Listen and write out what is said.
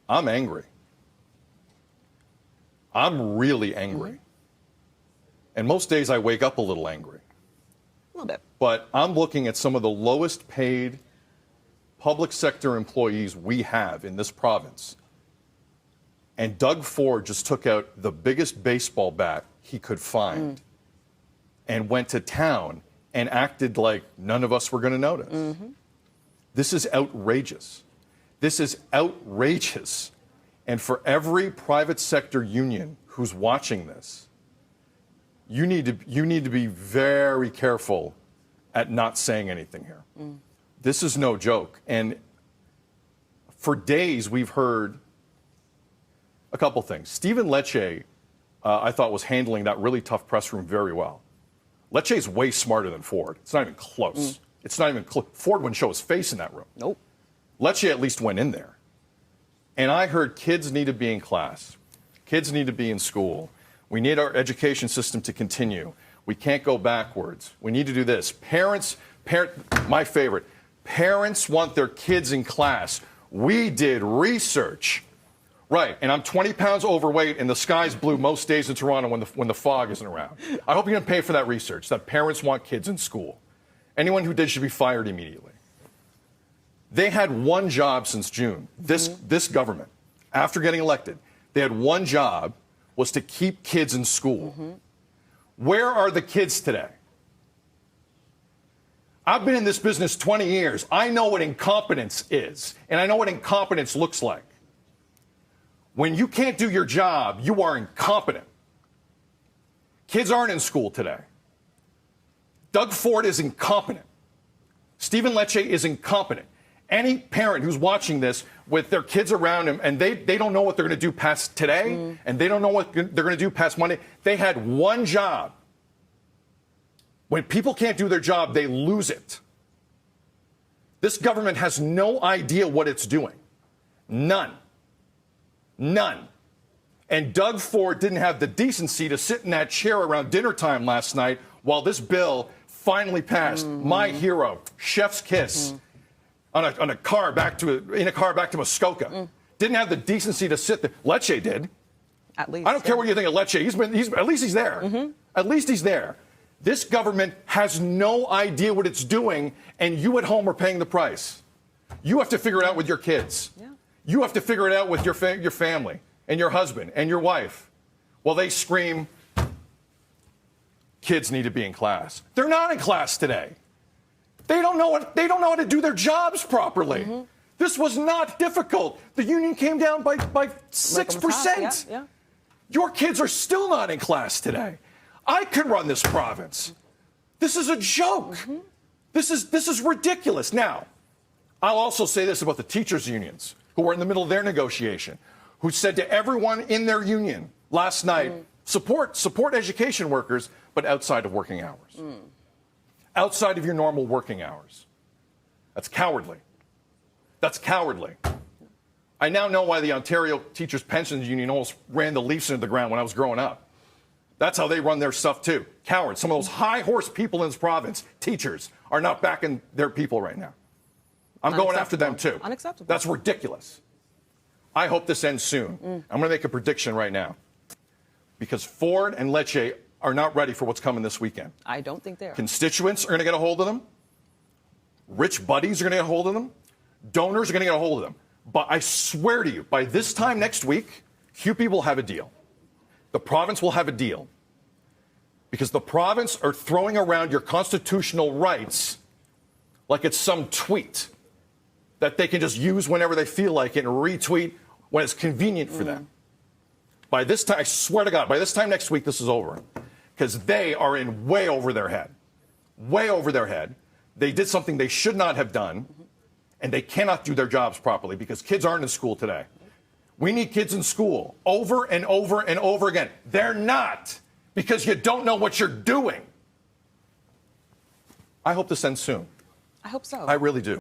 I'm angry. I'm really angry. And most days I wake up a little angry. A little bit. But I'm looking at some of the lowest paid public sector employees we have in this province. And Doug Ford just took out the biggest baseball bat he could find and went to town and acted like none of us were going to notice. This is outrageous. This is outrageous. And for every private sector union who's watching this, you need to be very careful at not saying anything here. This is no joke. And for days we've heard a couple things. Stephen Lecce, I thought, was handling that really tough press room very well. Lecce's way smarter than Ford. It's not even close. It's not even close. Ford wouldn't show his face in that room. Nope. Lecce at least went in there. And I heard kids need to be in class. Kids need to be in school. We need our education system to continue. We can't go backwards. We need to do this. My favorite, parents want their kids in class. We did research. Right, and I'm 20 pounds overweight, and the sky's blue most days in Toronto when the fog isn't around. I hope you didn't pay for that research, that parents want kids in school. Anyone who did should be fired immediately. They had one job since June, this government, after getting elected. They had one job, was to keep kids in school. Where are the kids today? I've been in this business 20 years. I know what incompetence is, and I know what incompetence looks like. When you can't do your job, you are incompetent. Kids aren't in school today. Doug Ford is incompetent. Stephen Lecce is incompetent. Any parent who's watching this with their kids around him and they don't know what they're going to do past today and they don't know what they're going to do past Monday, they had one job. When people can't do their job, they lose it. This government has no idea what it's doing. None. None. And Doug Ford didn't have the decency to sit in that chair around dinner time last night while this bill finally passed. My hero, chef's kiss, in a car back to Muskoka. Didn't have the decency to sit there. Lecce did. At least. I don't care what you think of Lecce. At least he's there. At least he's there. This government has no idea what it's doing, and you at home are paying the price. You have to figure it out with your kids. Yeah. You have to figure it out with your family and your husband and your wife. While they scream, kids need to be in class. They're not in class today. They don't know how to do their jobs properly. This was not difficult. The union came down by 6%. Yeah. Your kids are still not in class today. I can run this province. This is a joke. This is ridiculous. Now, I'll also say this about the teachers' unions, who were in the middle of their negotiation, who said to everyone in their union last night, support education workers, but outside of working hours. Outside of your normal working hours. That's cowardly. That's cowardly. I now know why the Ontario Teachers' Pensions Union almost ran the Leafs into the ground when I was growing up. That's how they run their stuff, too. Cowards. Some of those high-horse people in this province, teachers, are not backing their people right now. I'm going after them, too. Unacceptable. That's ridiculous. I hope this ends soon. I'm going to make a prediction right now. Because Ford and Lecce are not ready for what's coming this weekend. I don't think they are. Constituents are going to get a hold of them. Rich buddies are going to get a hold of them. Donors are going to get a hold of them. But I swear to you, by this time next week, CUPE will have a deal. The province will have a deal. Because the province are throwing around your constitutional rights like it's some tweet that they can just use whenever they feel like it and retweet when it's convenient for them. By this time, I swear to God, by this time next week, this is over. Because they are in way over their head. Way over their head. They did something they should not have done, and they cannot do their jobs properly because kids aren't in school today. We need kids in school over and over and over again. They're not, because you don't know what you're doing. I hope this ends soon. I hope so. I really do.